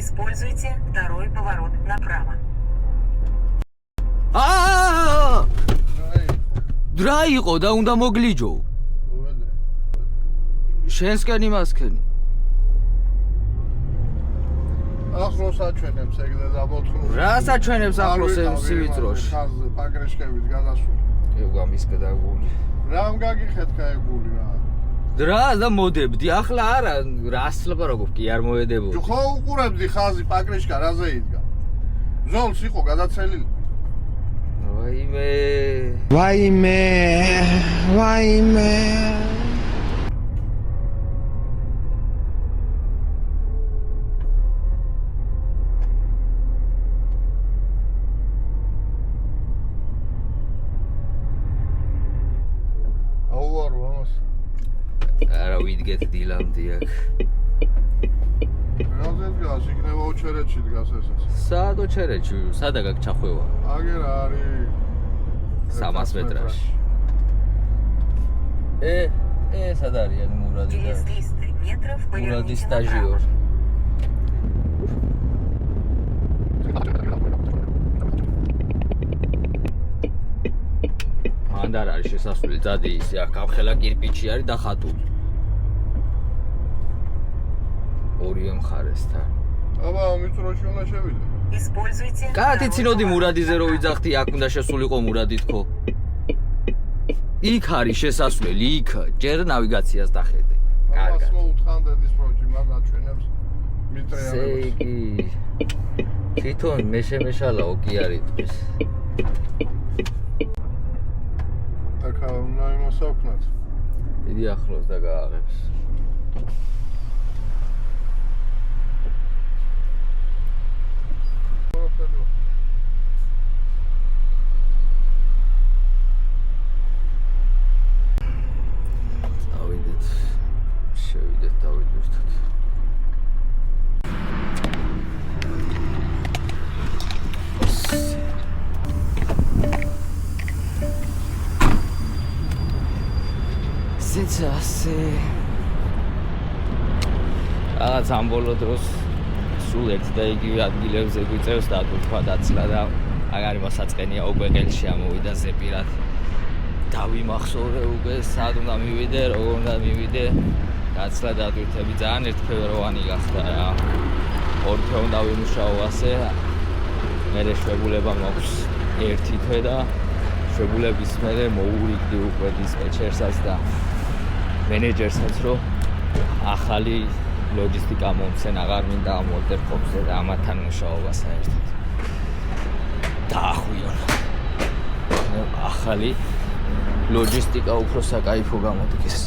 Используйте второй поворот направо. დრა იყო და უნდა მოგლიჯო. შენსკენ იმასკენი. ახლოს აჩვენებს ეგრე და მოთხოვნ. რას აჩვენებს ახლოს სივიწროში? პაგრეშკებით გადასული. ეგა მისკდაგული. რამ გაგიხეთ კაეგული რა? დრას და მოდებდი. ახლა არა, რას ლაპარაკობ კი არ მოედებოდი. ხო უყურებდი ხაზი პაგრეშკა რაზე იდგა? ზოლს იყო გადაცელილი. ვაიმე. აუარო ამას. არა ვიდგეთ დილამდე აქ. რაზე დგას? იქნება ოჩერეთში დგას ესეც. სად ოჩერეთში? სადა გაგჩახვევა? აგერ არის 300 მეტრაში. სად არის ანუ მურადი და Через 300 метров მურადი поверните სტაჟიორ. направо. მანდ არ არის შესასვლელი, ძადი ისე აქ გამხელა კირპიჩი არის და ხატული. ორივე მხარესთან. აბა მიწროში უნდა შევიდე. Используйте კაათი второй ცინოდი поворот მურადიზე რო направо. ვიძახდი, აქ უნდა შესულიყო მურადით ხო? იქ არის შესასვლელი, იქ ჯერ ნავიგაციას დახედე. ამას კარგად. მოუთხანდეთ ის პროჯი, მას აჩვენებს ესე მიტრეალებს. იგი თვითონ მეშემეშალაო კი არის ეს. აკა უნდა იმას აქვთ. დიდი ახლოს და გააღებს. დავიდეთ. შევიდეთ დავიდეთ. სიცასე. რაღაც ამ ბოლო დროს სულ ერთ და იგივე ადგილებზე გვიწევს და თქვა დაცლა და აგარი მასაწყენია უკვე ყელში ამოვიდა ზეპირად. დავიმახსოვრე უკვე სად უნდა მივიდე, როგორ უნდა მივიდე. დაცლა და თვითები ძალიან ერთფეროვანი გახდა რა. ორი თვე უნდა ვიმუშაო ასე. მერე შვებულება მაქვს ერთი თვე და შვებულების მერე მოურიგდი უკვე დისპეჩერსაც და მენეჯერსაც რომ ახალი ლოჯისტიკა მომცენ აღარ მინდა ამოვდე ხობზე და ამათთან მუშაობა საერთოდ დაახვიონ. ახალი ლოჯისტიკა უფრო საკაიფო გამოდგეს.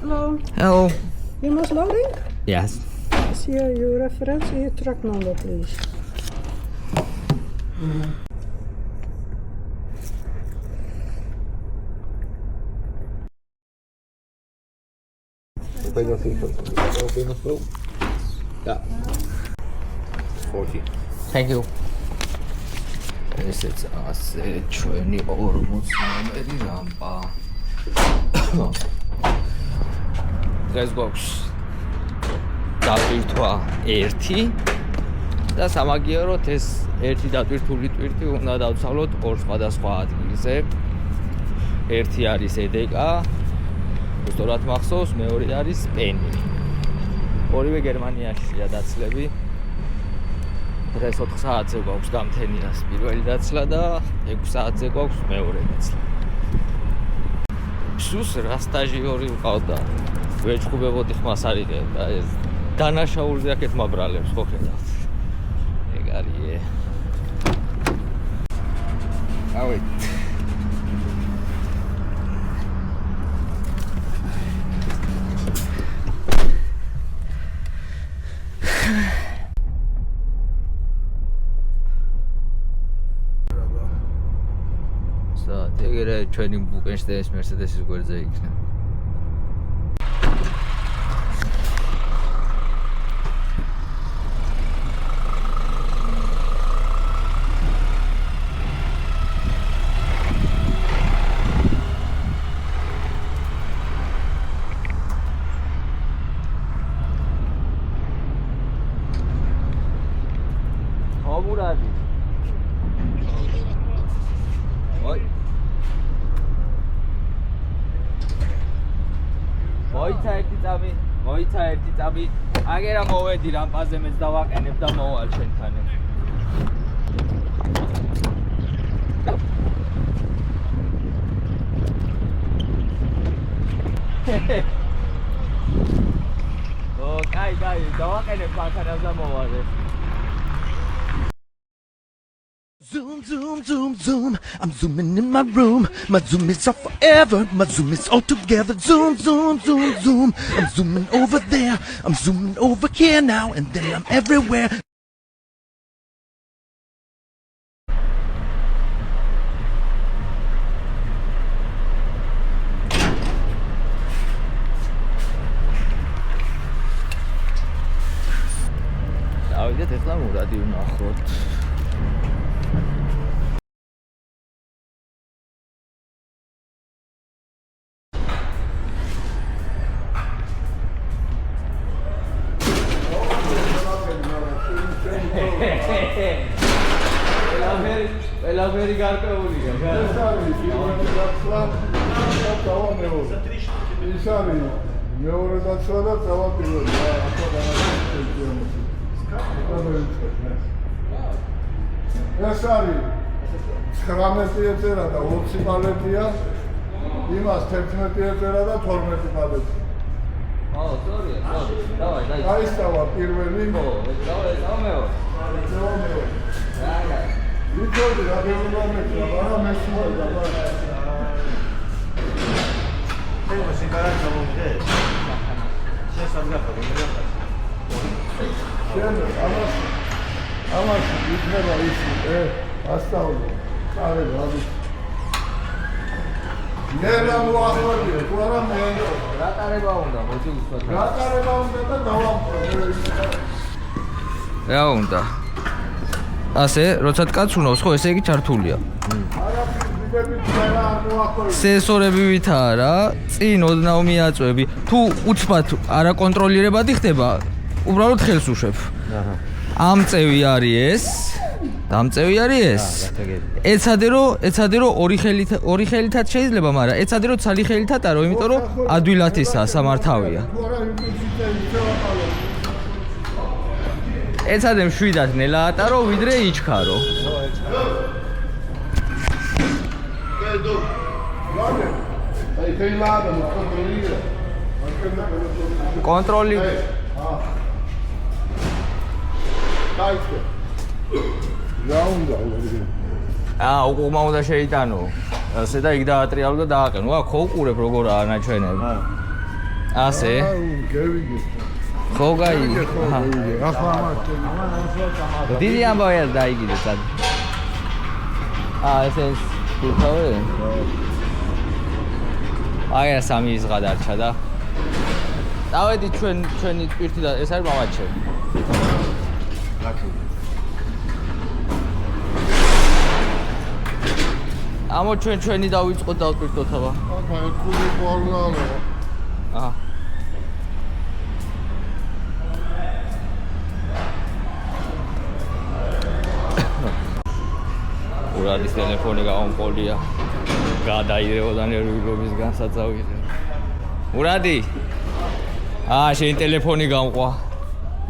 Hello, Hello. you must loading? Yes. Is here your reference and your truck number, please? Yeah. 40. Thank you. ესეც ასე ჩვენი 40 ნომერი რამპა. დღეს გვაქვს დატვირთვა 1 და სამაგიეროდ ეს ერთი დატვირთული ტვირთი უნდა დავცალოთ ორ სხვადასხვა ადგილზე. ერთი არის EDK, ზუსტად მახსოვს, მეორე არის პენი. ორივე გერმანიაშია დაცლები. დღეს 4 საათზე გვაქვს გამთენიას პირველი დაცლა და 6 საათზე გვაქვს მეორე დაცლა. სუს რა სტაჟიორი ვყავდა. ვეჭხუბებოდი ხმას არიყებ და ეს დანაშაულზე აქეთ მაბრალებს ხო ხედავთ. ეგ არის. ავით. ეგრე ჩვენი ბუკენშტეინის მერსედესის გვერდზე იქნება. მურადი. Ой. მოიცა ერთი წამი. აგერა მოვედი რამპაზე მეც დავაყენებ და მოვალ შენთან. კაი, დავაყენებ მანქანას და მოვალე. Zoom, zoom, zoom, zoom. I'm zooming in my room. My zoom is off forever. My zoom is all together. Zoom, zoom, zoom, zoom. I'm zooming over there. I'm zooming over here now. And then I'm everywhere. დავიდეთ ახლა მურადი ვნახოთ. ელაფერი გარკვეულია. ეს არის პირველი დაცვა და დავამეორე. ის არის მეორე დაცვა და დავაპირობ. ახლა განაცხადე. ეს არის 19 ეწერა და 20 პალეტია. იმას 11 ეწერა და 12 პალეტი. სორია. დავაი. აისავა პირველი. დავამეორე. ვიძოდი რა გეუბნებია, მაგრამ მესმოდა და ეს სიგარეტი გამომიდე. შესაძლოა გამომიდე. შენ ამას იქნება ისი, ასწავლე. არე რაბი. მე რა მოახერხე, თუ არა მე რა ტარება უნდა, მოდი უსვათ. რა ტარება უნდა და დავამყრე. რა უნდა? ასე, როცა კაც უნავს, ხო, ესე იგი ჩართულია. სენსორები ვით არა, წინ ოდნავ მიაწვევი. თუ უცბად არა კონტროლირებადი ხდება, უბრალოდ ხელს უშვებ. ამწევი არის ეს. ეცადე რომ ორი ხელითაც შეიძლება, მაგრამ ეცადე რომ ცალი ხელით ატარო, იმიტომ რომ ადვილათისაა სამართავია. ეცადე მშვიდად ნელა ატარო, ვიდრე იჩქარო. აი თეილადა კონტროლირა. კონტროლი დაიწყე. რა უნდა უყურე? უკუღმა უნდა შეიტანო. ასე და იქ დაატრიალო და დააყენო. ხო უყურებ როგორაა ნაჩვენები. ასე. გევიგე. ხო გაი. ახლა ამას დიდი ამბავია დაიგიდე სად. ესე გულთავე. აი სამი ის გადარჩა და დავედი ჩვენი პირთი და ეს არის მამაჩემი. ამო ჩვენი დავიწყოთ დავპირთოთ აბა. ახლა კული პორნალო. აჰა. ურადის ტელეფონი გაონყოლია. გადაირეოდა ნერვიულობის განსაცავი. ურადი. შენი ტელეფონი გამყვა.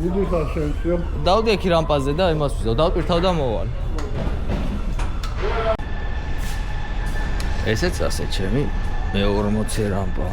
დიდი ხარ შენ. დავდექი რამპაზე და იმას ვიზავ, დავპირთავ და მოვალ. ესეც ასე ჩემი მე-40 რამპა.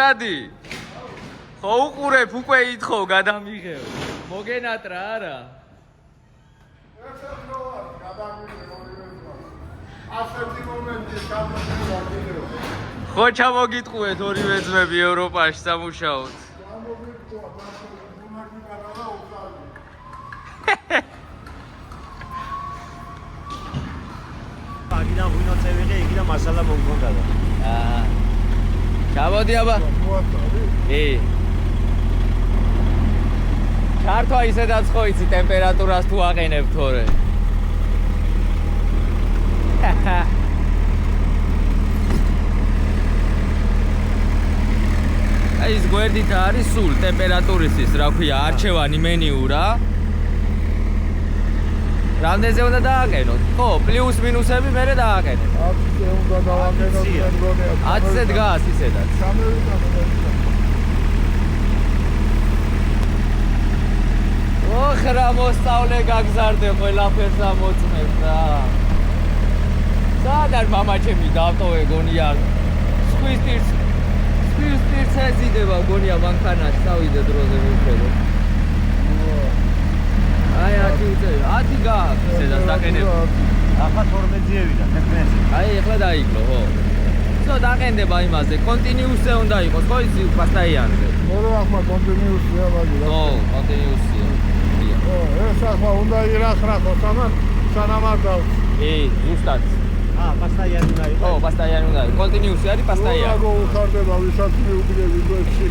ჭადი ხო უყურებ უკვე ითხოვ გადამიღებ მოგენატრა არა ასეთი მომენტი გამოიწვია კიდევ. ხო ჩამოგიტყუეთ ორივე ძმები ევროპაში სამუშაოდ გამოგიწვია ბუნაკი გადავა უკრავი. აგიდან ღვინო წევიღე, იგიდან მასალა მომგონდა და. აა ჩამოდი აბა მოაწავი? ჩართვა ისედაც ხო იცი ტემპერატურას თუ აყენებ თორე აი ის გვერდით არის სულ ტემპერატურისის რა ქვია არჩევანი მენიუ რა რამდენზე უნდა დააყენოთ? ხო, პლუს მინუსები მერე დააყენეთ 10-ზე უნდა დავაყენოთ მე მგონია. 10-ზე დგას ისედაც ოხრა მოსწავლე გაგზარდე ყველაფერს ამოწმებ რა სადარ მამაჩემი დავტოვე გონია სკვისტირს ეზიდება გონია მანქანაში წავიდე დროზე ვიხედო აი 10 უწევი 10 გააქვს ისედაც დაყენებ ახლა 12-ზე ვიდა, 11-ზე. აი ეხლა დაიკლო ხო ცო დაყენდება იმაზე კონტინიუსზე უნდა იყოს ხო ისი პასტაიანზე მორე ახლა კონტინიუსია მაგი რა. ხო კონტინიუსია ეს ახლა უნდა ირახრახო სანამ არ დავს. ზუსტად პასტაიანი უნდა ხო იყოს. პასტაიანი უნდა იყოს კონტინიუსი არის პასტაიანი როგორ უხარდება ვისაც მიუგდები გვერდში.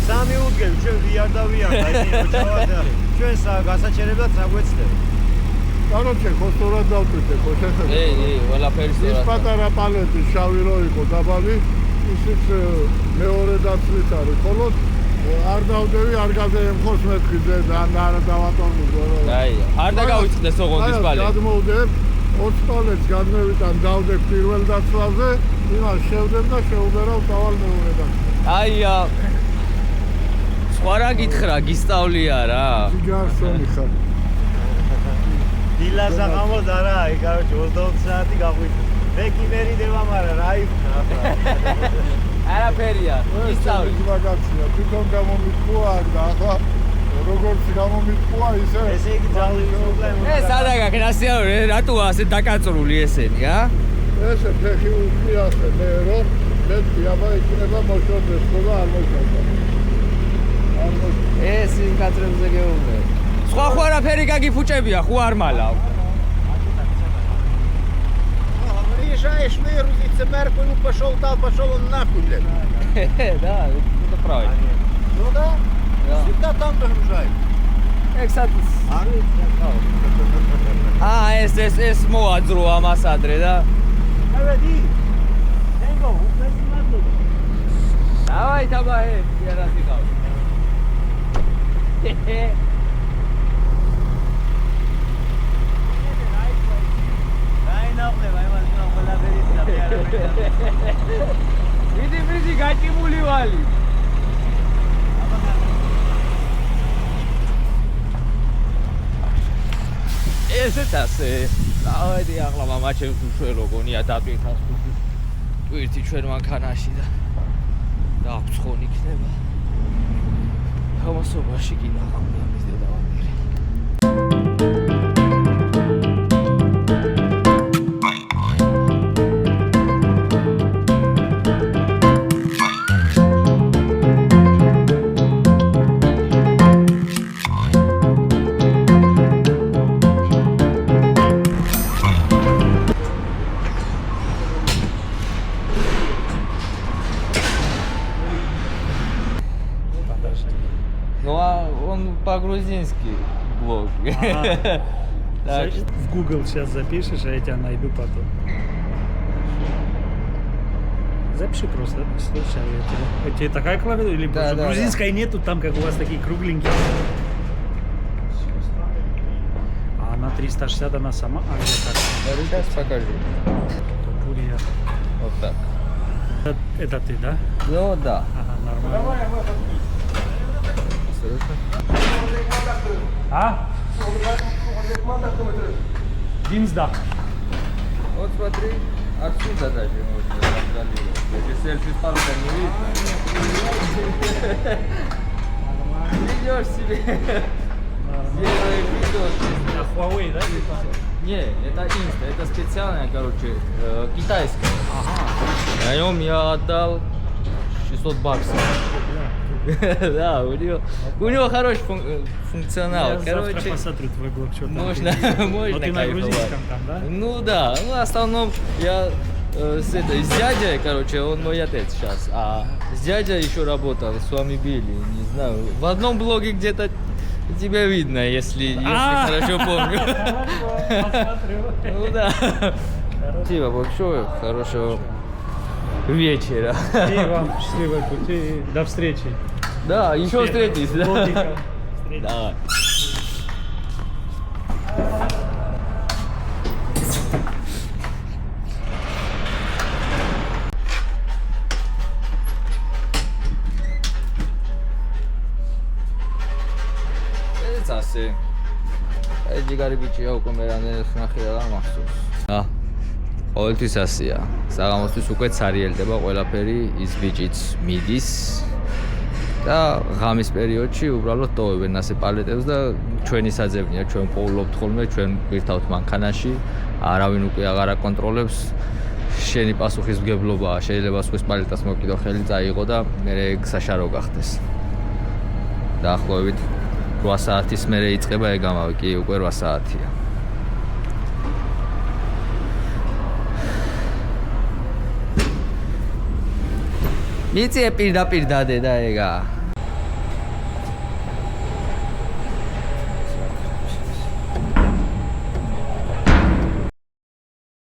სამი უდგები, ჩვენ ვიარ და ვიარ, აი ჩავა და ჩვენ გასაჩერებლად საგვეცდები. კაროჩე ხოსტურად დავწვიდე ხო შესაძლოა. ყველაფერი ის სწორად პატარა პალეტი შავი რო იყო დაბალი ისიც მეორე დაცვით არის ხოლო არ დავდევი არ გადაემხოს მეთქიზე და არ დავატონმო რა. აი არ დაგავიწყდეს ოღონდის პალეტი გადმოვდებ 20 პალეტს გადმევიტან დავდებ პირველ დაცვაზე იმას შევდებ და შეუბერავ დავალ მეორე დაცვაზე. აია სხვა რა გითხრა გისწავლია რა ჯიგარსონი ხარ. დილას აღამოდ არა, აი კაროჩე 20 საათი გაღვიძე. მე კი მერიდება, მაგრამ რა იქნა ახლა. არაფერია გისწავლი მაგაცია თვითონ გამომიტყუა და ახლა როგორც გამომიტყუა ისე ესე იგი ძალის პრობლემა. ეს სადაგაკნასია რატო ასე დაკაწრული ესენი ესე ფეხი უკრიასე მე რომ მეთქი აბა იქნება მოშორდეს ხო და არ მოშორდა. ეს იმ კაცრებზე გეუბნები სხვა ხო არაფერი გაგიფუჭებია ხო არ მალავ Приезжаешь на Ирузице, Мерку, ну пошел он нахуй, блядь. да это правильно Ну да, всегда там догружай. ექსად ეს მოაძრო ამას ადრე და ავედი. ენგო, უბრალოდ მადლობა. დავაი თაბაე იარასი ყავს მიდი გაჭიმული ვალი ესეც ასე დავადი ახლა მამაჩემს უშველო გონია დატვირთას ტვირთი ჩვენ მანქანაში და დააცხონ იქნება გამოსობაში კი დაღამდა მის დედავანერი по-грузински блог. Так. В Google сейчас запишешь, а я тебя найду потом. Запиши просто, случайно. У тебя такая клавиатура или Да, просто да, грузинской нету, там как у вас такие кругленькие. А она 360 она сама, а где так? Сейчас покажу. Курьер. Вот так. Это ты, да? Ну да. Ага, нормально. А? Димсдах. Вот смотри. Отсюда даже можно отдалить. Если селфи с палкой не видно. Идешь себе. Делаешь видео. На Huawei, да? Не, это инста, это специальное, короче, китайское. Ага. На нем я отдал $600. Да, у него хороший функционал. Я завтра Короче, посмотрю твой блог, что там. можно Но ты на кайфовать. грузинском там, да? Ну да, ну в основном я с дядей, короче, он мой отец сейчас, а с дядей еще работал, с вами были, не знаю, в одном блоге где-то тебя видно, если хорошо помню. Посмотрю. Ну да. Спасибо большое, хорошего вечера. И вам счастливой пути. До встречи. Да, еще встретись. Да. Плотненько. Встретимся. Давай. ეს ასე. აი ჯიგარი ბიჭია უკვე მე რამდენად ნახე რა მახსოვს. ყოველთვის ასეა. საღამოსთვის უკვე ცარიელდება ყველაფერი, ის ბიჭიც მიდის. და ღამის პერიოდში უბრალოდ ტოვებენ ასე პალეტებს და ჩვენი საძებნია, ჩვენ პოულობთ ხოლმე, ჩვენ ვირთავთ მანქანაში, არავინ უკვე აღარ აკონტროლებს. შენი პასუხისმგებლობაა, შეიძლება სხვის პალეტას მოკიდო ხელი წაიღო და მე საშარო გახდეს. დაახლოებით 8 საათის მერე იწყება ეგ ამავე, კი უკვე 8 საათია. მიწიე პირდაპირ დადე და ეგა.